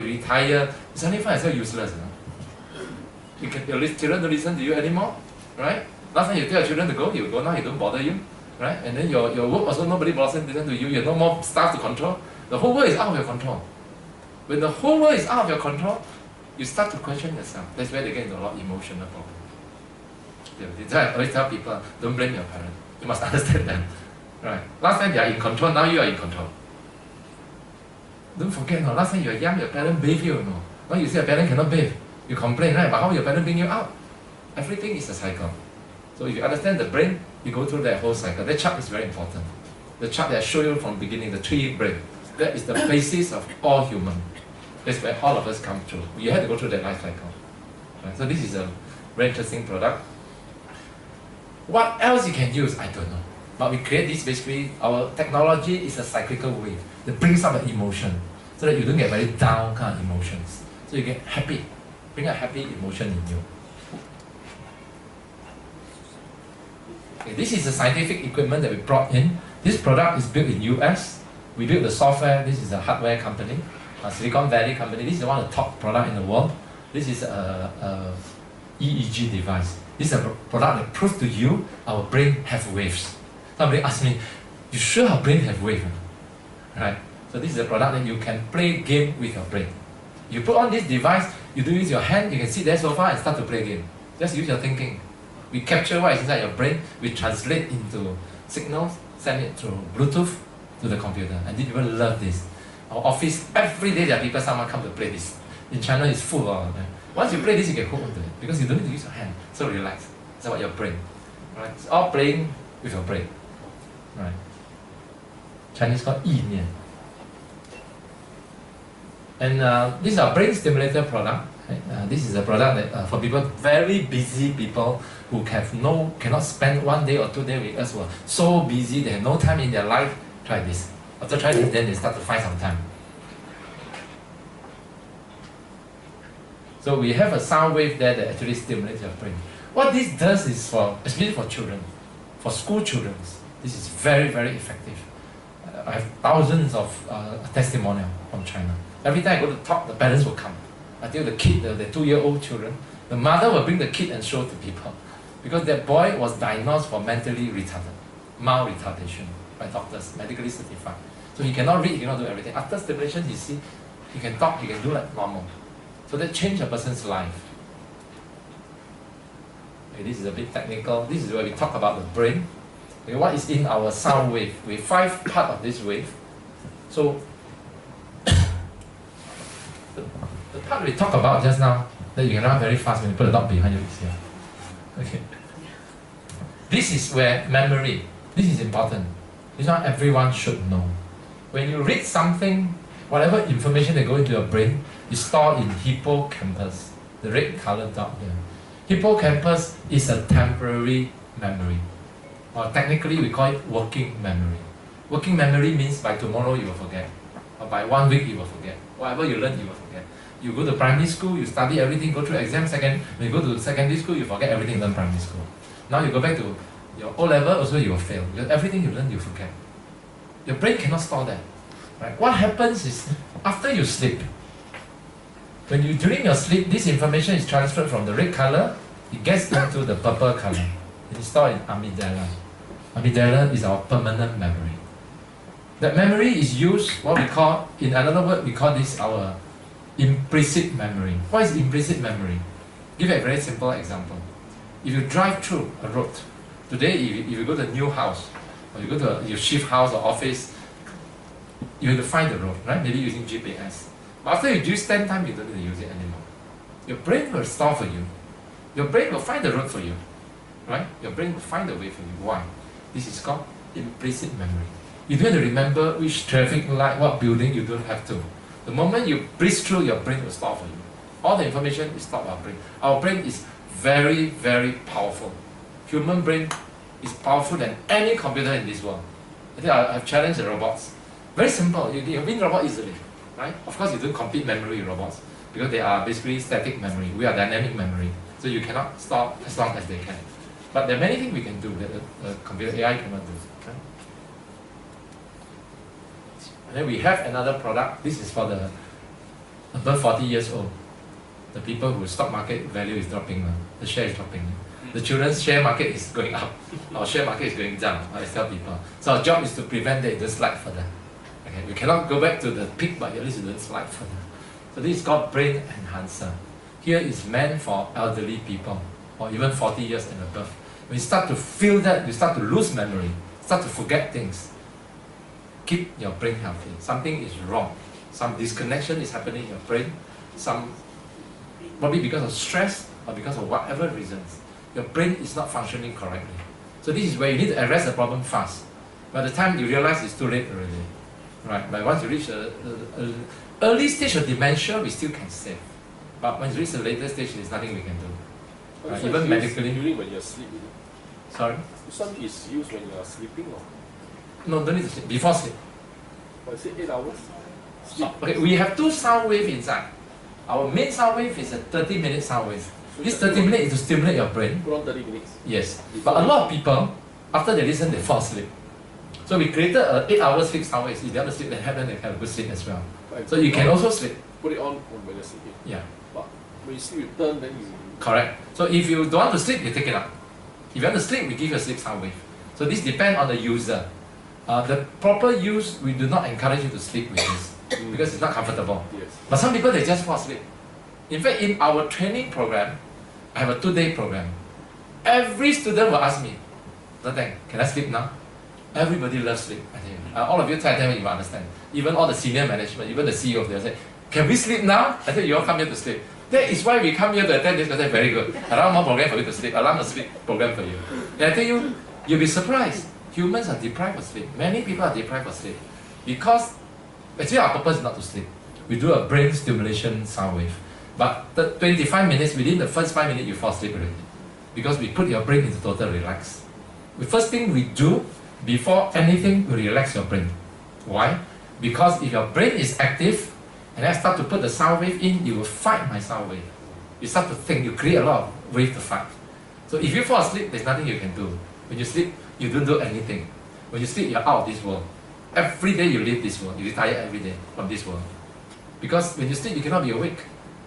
retire, you suddenly find yourself useless. Your children don't listen to you anymore, right? Last time you tell your children to go, you go, now you don't bother you, right? And then your work also nobody bothers to listen to you, you have no more staff to control. The whole world is out of your control. When the whole world is out of your control, you start to question yourself. That's where they get into a lot of emotional problems. That's why I always tell people, don't blame your parents. You must understand them. Right? Last time they are in control, now you are in control. Don't forget, no, last time you were young, your parents bathe you, no. Now you say your parents cannot bathe. You complain, right? But how will your parents bring you out? Everything is a cycle. So if you understand the brain, you go through that whole cycle. That chart is very important. The chart that I show you from the beginning, the 3 brain, that is the basis of all human. That's where all of us come through. You have to go through that life cycle. Right? So this is a very interesting product. What else you can use, I don't know. But we create this basically, our technology is a cyclical wave that brings up the emotion so that you don't get very down kind of emotions. So you get happy, bring a happy emotion in you. Okay, this is the scientific equipment that we brought in. This product is built in US. We built the software. This is a hardware company, a Silicon Valley company. This is one of the top products in the world. This is a EEG device. This is a product that proves to you our brain have waves. Somebody asked me, you sure our brain have waves? Right? So this is a product that you can play game with your brain. You put on this device, you do use your hand, you can sit there so far and start to play game. Just use your thinking. We capture what is inside your brain, we translate into signals, send it through Bluetooth to the computer. And these people love this. Our office, every day there are people, someone come to play this. In China, it's full of them. Once you play this, you get hooked onto it because you don't need to use your hand. So relax. It's about your brain. Right? It's all playing with your brain. Right? Chinese called 意念. And this is our brain stimulator product. Right? This is a product that for people, very busy people who cannot spend 1 day or 2 days with us, who are so busy, they have no time in their life. Try this. After trying this, then they start to find some time. So we have a sound wave there that actually stimulates your brain. What this does is especially for children, for school children, this is very, very effective. I have thousands of testimonials from China. Every time I go to talk, the parents will come. I tell the kid, the 2-year-old children, the mother will bring the kid and show to people. Because that boy was diagnosed for mentally retarded, mild retardation by doctors, medically certified. So he cannot read, he cannot do everything. After stimulation, you see, he can talk, he can do like normal. So that changed a person's life. Okay, this is a bit technical. This is where we talk about the brain. Okay, what is in our sound wave? We have 5 parts of this wave. So the part we talked about just now, that you can run very fast when you put a dog behind you is here. Okay. This is where memory, this is important. This one everyone should know. When you read something, whatever information that goes into your brain is stored in hippocampus, the red colored dot here. Hippocampus is a temporary memory. Or technically we call it working memory. Working memory means by tomorrow you will forget. Or by 1 week you will forget. Whatever you learn you will forget. You go to primary school, you study everything, go through exam. When you go to secondary school, you forget everything you learned primary school. Now you go back to your O level, also you will fail. Because everything you learn you forget. Your brain cannot store that. Right? What happens is, after you sleep, during your sleep, this information is transferred from the red color, it gets into the purple color. It is stored in amygdala. Amygdala is our permanent memory. That memory is used, what we call, in another word, we call this our implicit memory. What is implicit memory? Give you a very simple example. If you drive through a road, today if you go to a new house, or you go to your shift house or office, you have to find the road, right? Maybe using GPS. But after you use 10 times, you don't need to use it anymore. Your brain will store for you. Your brain will find the road for you, right? Your brain will find the way for you. Why? This is called implicit memory. You don't have to remember which traffic light, what building, you don't have to. The moment you breeze through, your brain will store for you. All the information is stored in our brain. Our brain is very, very powerful. Human brain is powerful than any computer in this world. I think I've challenged the robots. Very simple, you can win robot easily, right? Of course you don't compete memory with robots because they are basically static memory. We are dynamic memory. So you cannot stop as long as they can. But there are many things we can do that the computer AI cannot do. Okay? And then we have another product. This is for the above 40 years old, the people whose stock market value is dropping, the share is dropping. The children's share market is going up, our share market is going down, I tell people. So our job is to prevent that it doesn't slide further. Okay, we cannot go back to the peak, but at least it doesn't slide further. So this is called brain enhancer. Here is meant for elderly people, or even 40 years and above. When you start to feel that, you start to lose memory, start to forget things. Keep your brain healthy. Something is wrong. Some disconnection is happening in your brain. Probably because of stress or because of whatever reasons. Your brain is not functioning correctly. So this is where you need to address the problem fast. By the time you realize it's too late already. Right? But once you reach the early stage of dementia, we still can save. But when you reach the later stage, there's nothing we can do. So even medically. During when you're sleeping. Sorry? Some is used when you're sleeping or? No, don't need to sleep. Before sleep. But say 8 hours? Sleep. Okay, we have two sound waves inside. Our main sound wave is a 30-minute sound wave. So This 30 minutes is to stimulate your brain. Put on 30 minutes. Yes. But a lot of people, after they listen, they fall asleep. So we created an 8 hours fixed sound wave. If they want to sleep, then they have a good sleep as well. Right. So you can also sleep. Put it on when you're sleeping. Yeah. But when you sleep, you turn, then you... Correct. So if you don't want to sleep, you take it out. If you want to sleep, we give you a sleep sound wave. So this depends on the user. The proper use, we do not encourage you to sleep with this because it's not comfortable. Yes. But some people, they just fall asleep. In fact, in our training program, I have a 2-day program. Every student will ask me, Tang, can I sleep now? Everybody loves sleep. I tell you. All of you tell them you will understand. Even all the senior management, even the CEO, they'll say, can we sleep now? I said, you all come here to sleep. That is why we come here to attend this because very good. Allow more program for you to sleep. Allow a sleep program for you. And I tell you, you'll be surprised. Humans are deprived of sleep. Many people are deprived of sleep. Because actually our purpose is not to sleep. We do a brain stimulation sound wave. But the 25 minutes, within the first 5 minutes, you fall asleep already. Because we put your brain into total relax. The first thing we do, before anything, we relax your brain. Why? Because if your brain is active, and I start to put the sound wave in, you will fight my sound wave. You start to think, you create a lot of wave to fight. So if you fall asleep, there's nothing you can do. When you sleep, you don't do anything. When you sleep, you're out of this world. Every day you leave this world. You retire every day from this world. Because when you sleep, you cannot be awake.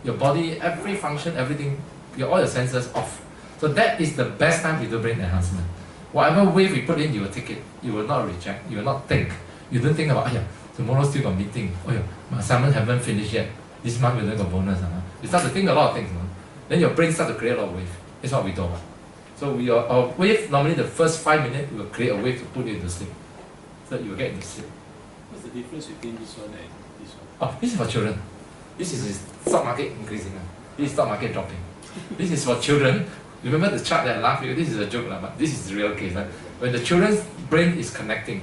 Your body, every function, everything, all your senses off. So that is the best time to do brain enhancement. Whatever wave we put in, you will take it. You will not reject. You will not think. You don't think about, tomorrow still got meeting. My assignment haven't finished yet. This month we don't got bonus. You start to think a lot of things. Then your brain starts to create a lot of wave. That's what we do. So our wave, normally the first 5 minutes, we will create a wave to put you into sleep. So you will get into sleep. What's the difference between this one and this one? Oh, this is for children. This is stock market increasing. This is stock market dropping. This is for children. Remember the chart that I laughed with? This is a joke, but this is the real case. When the children's brain is connecting,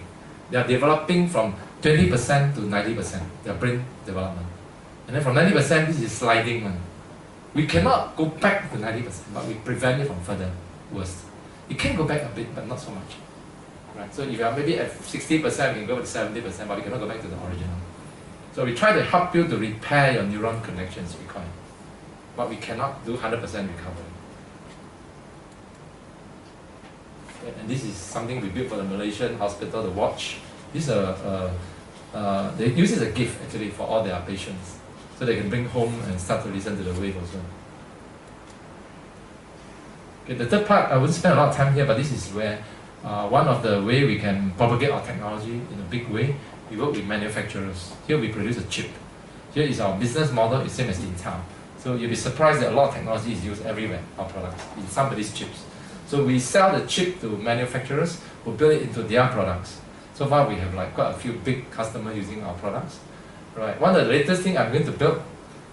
they are developing from 20% to 90%, their brain development. And then from 90%, this is sliding one. We cannot go back to 90%, but we prevent it from further worse. You can go back a bit, but not so much. Right? So if you are maybe at 60%, we can go to 70%, but we cannot go back to the original. So we try to help you to repair your neuron connections required. But we cannot do 100% recovery. And this is something we built for the Malaysian hospital, the watch. This they use it as a gift actually for all their patients. So they can bring home and start to listen to the wave also. Okay, the third part, I wouldn't spend a lot of time here, but this is where one of the way we can propagate our technology in a big way. We work with manufacturers. Here we produce a chip. Here is our business model, it's same as Intel. So you'll be surprised that a lot of technology is used everywhere, our products, in somebody's chips. So we sell the chip to manufacturers who build it into their products. So far we have quite a few big customers using our products. Right. One of the latest things I'm going to build,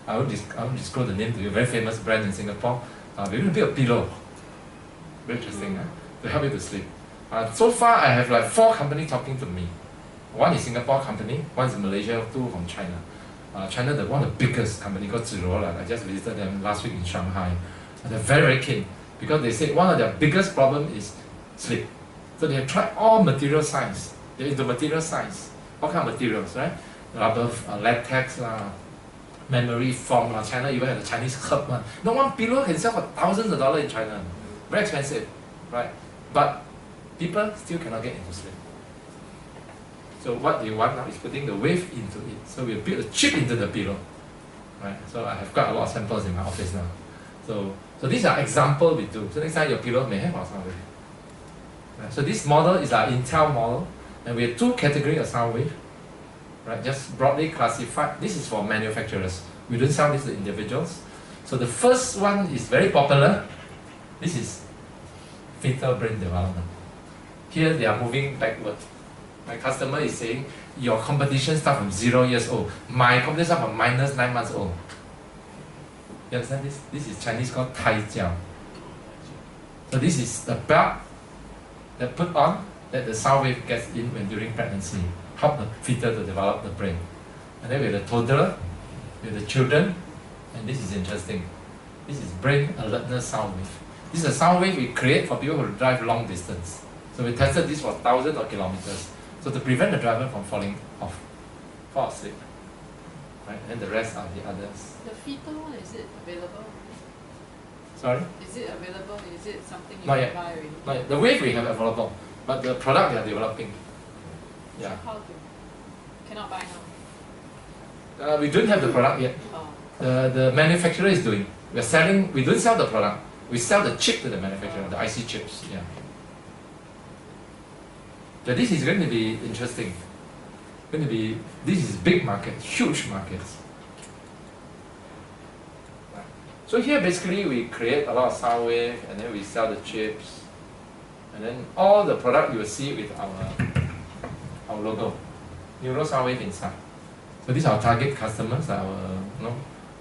I won't disclose the name to you, a very famous brand in Singapore. We're going to build a pillow. Very interesting, to help you to sleep. So far I have 4 companies talking to me. One is Singapore company, one is Malaysia, 2 from China. China, one of the biggest company called Zero. I just visited them last week in Shanghai. And they're very, very keen because they say one of their biggest problems is sleep. So they have tried all material science. They're into material science. All kind of materials, right? Rubber, latex, memory foam. China even has a Chinese herb one. No one pillow can sell for thousands of dollars in China. Very expensive, right? But people still cannot get into sleep. So what they want now is putting the wave into it. So we build a chip into the pillow. right? So I have quite a lot of samples in my office now. So these are examples we do. So next time your pillow may have our sound wave. Right? So this model is our Intel model, and we have two categories of sound wave, right? Just broadly classified. This is for manufacturers. We don't sell this to individuals. So the first one is very popular. This is fetal brain development. Here they are moving backward. My customer is saying, your competition starts from 0 years old. My competition starts from -9 months old. You understand this? This is Chinese called Tai Jiao. So this is the belt that put on that the sound wave gets in when during pregnancy, help the fetal to develop the brain. And then we have the toddler, we have the children, and this is interesting. This is brain alertness sound wave. This is a sound wave we create for people who drive long distance. So we tested this for thousands of kilometers. So to prevent the driver from fall asleep. Right? And the rest are the others. The fetal one, is it available? Sorry? Is it available? Is it something you Not can yet. buy already? Not yet. The wave we have available, but the product they are developing. Yeah. So how to? Cannot buy now. We don't have the product yet. Oh. The manufacturer is doing. We're selling. We don't sell the product. We sell the chip to the manufacturer, the IC chips. Yeah. So this is going to be interesting. This is big market, huge markets. Right. So here basically we create a lot of sound wave, and then we sell the chips, and then all the product you will see with our logo, neuro sound wave inside. So these are our target customers, our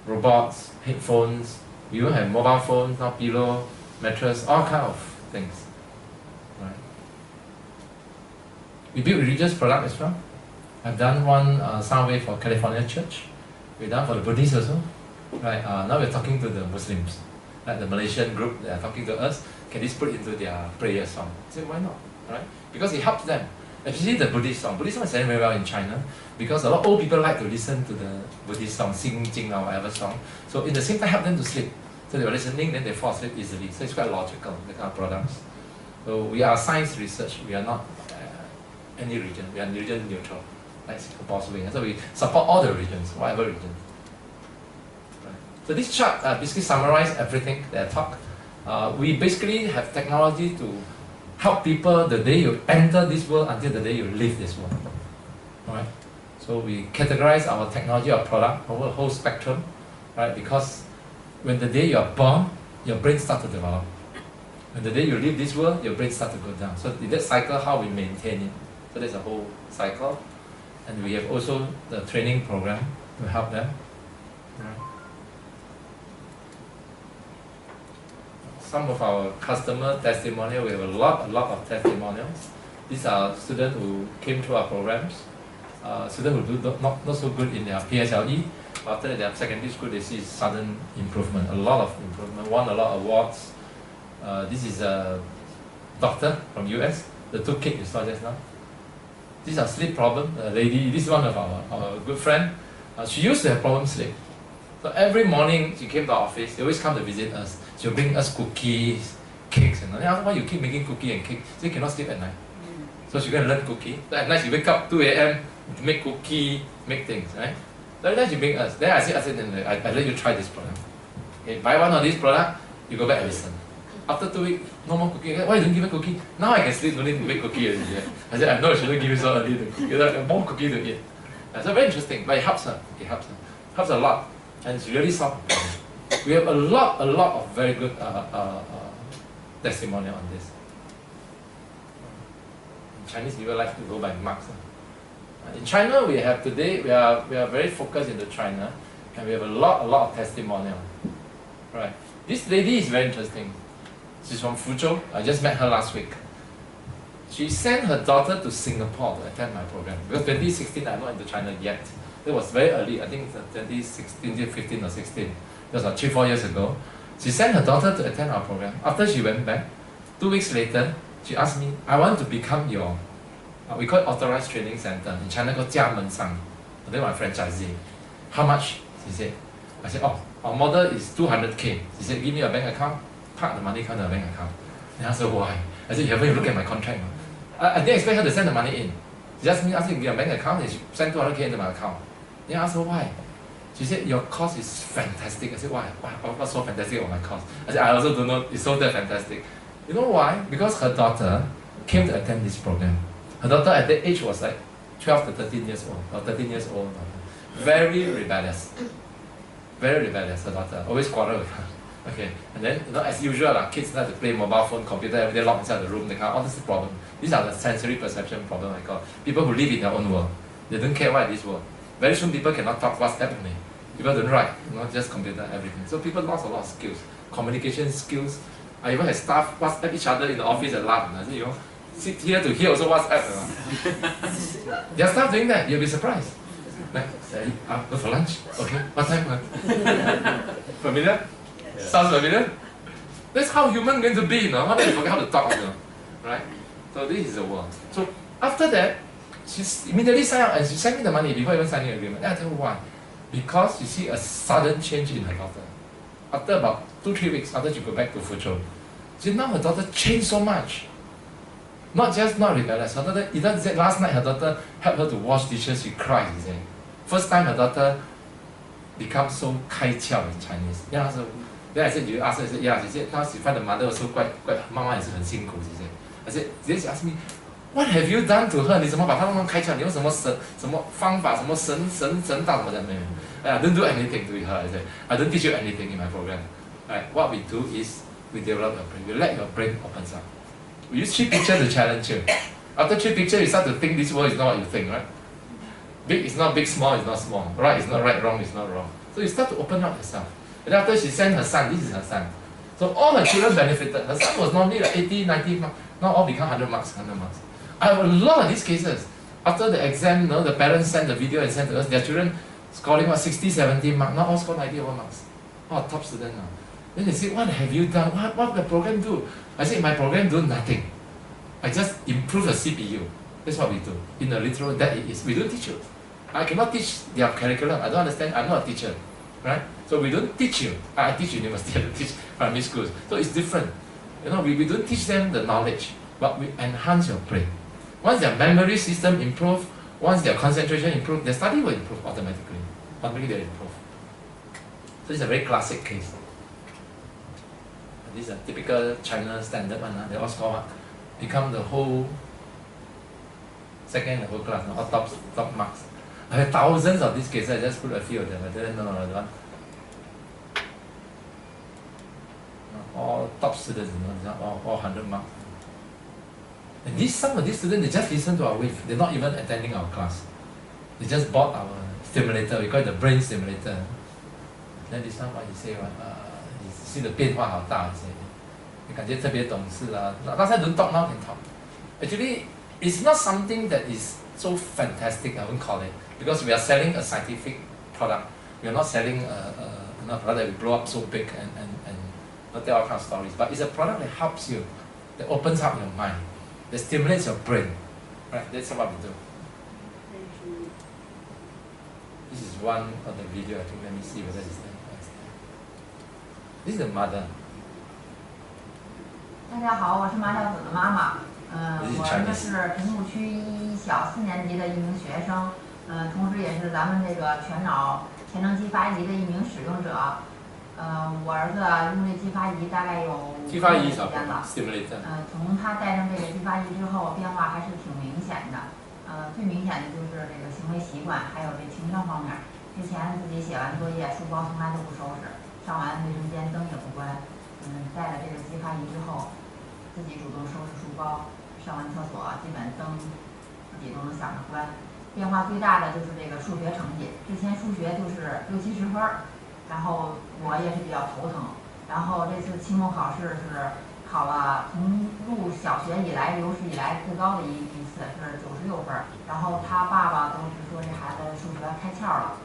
robots, headphones. We even have mobile phones, now pillow, mattress, all kind of things. Right. We build religious product as well. I've done one sound wave for California Church. We've done for the Buddhists also. Right. Now we're talking to the Muslims, like the Malaysian group. They are talking to us. Can this put into their prayer song? I said, why not? Right? Because it helps them. Especially the Buddhist song. Buddhist song is selling very well in China because a lot of old people like to listen to the Buddhist song, sing Jing or whatever song. So in the same time help them to sleep. So they were listening, then they fall asleep easily. So it's quite logical, the kind of products. So we are science research. We are not any region. We are region neutral, like Singapore's way. So we support all the regions, whatever region. Right. So this chart basically summarizes everything that I talked. We basically have technology to help people the day you enter this world until the day you leave this world. Alright? So we categorize our technology or product over the whole spectrum, right? Because when the day you are born, your brain starts to develop. When the day you leave this world, your brain starts to go down. So in that cycle, how we maintain it. So there's a whole cycle. And we have also the training program to help them. Right? Some of our customer testimonial, we have a lot of testimonials. These are students who came through our programs, students who do not so good in their PSLE. After their secondary school, they see sudden improvement, a lot of improvement, won a lot of awards. This is a doctor from US, the two kids you saw just now. These are sleep problem. A lady, this is one of our good friend. She used to have problem sleep. So every morning she came to our office, she always come to visit us. She'll bring us cookies, cakes, and I asked why you keep making cookie and cake. She cannot sleep at night. So she go and learn cookie. So at night she wake up 2 a.m. to make cookie, make things, right? So every time she bring us. Then I said, I let you try this product. Okay, buy one of these product, you go back and listen. After 2 weeks, no more cookie. Why you don't give me cookie? Now I can sleep, no need to make cookie already. I said, I know I shouldn't give you so early the cookie. There's more cookie to eat. So very interesting, but it helps her. It helps her. Helps a lot. And it's really solved. We have a lot of very good testimonial on this. Chinese people like to go by marks. In China, we have today, we are very focused into China, and we have a lot of testimonial. Right. This lady is very interesting. She's from Fuzhou. I just met her last week. She sent her daughter to Singapore to attend my program. Because 2016, I'm not into China yet. It was very early. I think it's 2016, 2015 or 16. It was like 3-4 years ago. She sent her daughter to attend our program. After she went back, 2 weeks later, she asked me, I want to become your, we call it authorized training center. In China called 家门商. They were my franchisee. How much? She said. I said, oh, our model is 200K. She said, give me a bank account, park the money, come to a bank account. And I said, why? I said, you haven't even looked at my contract. I didn't expect her to send the money in. She just asked me to give me a bank account and she sent 200K into my account. Then I asked her why. She said, your course is fantastic. I said, why? What's so fantastic about my course? I said, I also don't know, it's so that fantastic. You know why? Because her daughter came to attend this program. Her daughter at that age was like 12 to 13 years old, or 13 years old. Very rebellious. Very rebellious, her daughter. Always quarrel with her. Okay, and then, as usual, kids like to play mobile phone, computer, every day locked inside the room, all this is the problem. These are the sensory perception problem I call. People who live in their own world. They don't care what this world. Very soon people cannot talk WhatsApp with me. People don't write, just computer, everything. So people lost a lot of skills. Communication skills. I even had staff WhatsApp each other in the office and laugh. I said, sit here to hear also WhatsApp. Their staff doing that, you'll be surprised. Like, go for lunch. Okay, what time? Familiar? Yeah. Sounds familiar? That's how human going to be, One day you forget how to talk, right? So this is the world. So after that, she immediately signed up and she sent me the money before even signing the agreement. And I tell you why. Because you see a sudden change in her daughter. After about 2-3 weeks, after she go back to Fuzhou, see now her daughter changed so much. Not just not rebellious. Her daughter, even said last night her daughter helped her to wash dishes, she cried, he said. First time her daughter becomes so 开窍 in Chinese. Yeah, so then I said, you ask her, I said, yeah, she said, now she find the mother also quite, Mama 也是很辛苦, she said. I said, then she asked me, what have you done to her? 你怎么把她慢慢开窍？你用什么方法？什么神道什么的没有？ I don't do anything to her. I said, I don't teach you anything in my program. Right? What we do is we develop your brain. We let your brain open up. We use 3 pictures to challenge you. After 3 pictures, you start to think this world is not what you think, right? Big is not big, small is not small. Right is not right, wrong is not wrong. So you start to open up yourself. And after she sent her son, this is her son. So all her children benefited. Her son was normally like 80, 90 marks. Now all become 100 marks, 100 marks. I have a lot of these cases. After the exam, the parents send the video and send to us, their children scoring 60, 70 marks. Now all score 90 marks. Oh, top student now. Then they say, what have you done? What the program do? I say, my program do nothing. I just improve the CPU. That's what we do. In the literal, that it is. We don't teach you. I cannot teach their curriculum. I don't understand. I'm not a teacher. Right? So we don't teach you. I teach university, I don't teach primary schools. So it's different. We don't teach them the knowledge, but we enhance your brain. Once their memory system improve, once their concentration improve, their study will improve automatically. Automatically they'll improve. So it's a very classic case. This is a typical China standard one. They all score what? Become the whole second in the whole class, all top marks. I have thousands of these cases, I just put a few of them. I didn't know the one. All top students, all 100 marks. And some of these students, they just listen to our wave. They're not even attending our class. They just bought our stimulator. We call it the brain stimulator. Then this one, what he say, you see the 变化好大, he say. 你感觉特别懂事啦. Last time don't talk, now can talk. Actually, it's not something that is so fantastic, I wouldn't call it. Because we are selling a scientific product. We are not selling a product that we blow up so big and tell all kinds of stories. But it's a product that helps you, that opens up your mind, that stimulates your brain. Right? That's what we do. This is one of the video. I think, let me see whether it's there. This is the mother. 大家好，我是马小紫的妈妈。我呢是平谷区一小4年级的一名学生，同时也是咱们这个全脑潜能激发仪的一名使用者。我儿子用这激发仪大概有5年时间了。从他戴上这个激发仪之后，变化还是挺明显的。最明显的就是这个行为习惯，还有这情商方面。之前自己写完作业，书包从来都不收拾，上完卫生间灯也不关。戴了这个激发仪之后，自己主动收拾书包，上完厕所基本灯自己都能想着关。变化最大的就是这个数学成绩，之前数学就是60、70分，然后我也是比较头疼。然后这次期末考试是考了从入小学以来有史以来最高的一次，是96分。然后他爸爸都是说这孩子数学开窍了。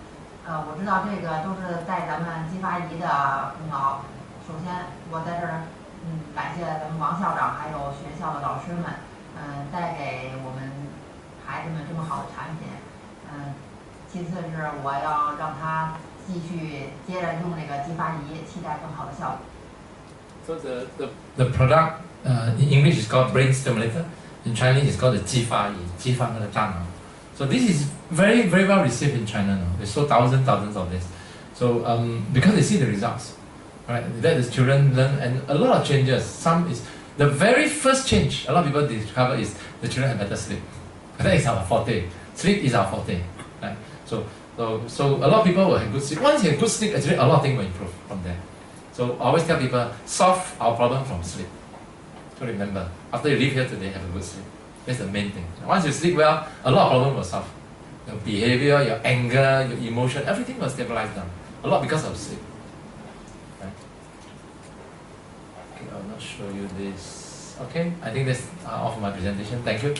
我知道这个都是在咱们激发仪的功劳。首先，我在这儿感谢咱们王校长还有学校的老师们，带给我们孩子们这么好的产品。其次是我要让他继续接着用这个激发仪，期待更好的效果。So the product in English is called brain stimulator. In Chinese it's called the 激发仪，激发那个大脑。So this is very well received in China now. We sold thousands of this. So because they see the results, right? Let the children learn, and a lot of changes. Some is the very first change a lot of people discover is the children have better sleep. That is our forte. Sleep is our forte, right? So a lot of people will have good sleep. Once you have good sleep, actually a lot of things will improve from there. So I always tell people, solve our problem from sleep. So remember, after you leave here today, have a good sleep. That's the main thing. Once you sleep well, a lot of problems will solve. Your behavior, your anger, your emotion, everything will stabilize down. A lot because of sleep. Right? Okay, I'll not show you this. Okay, I think that's all for my presentation. Thank you.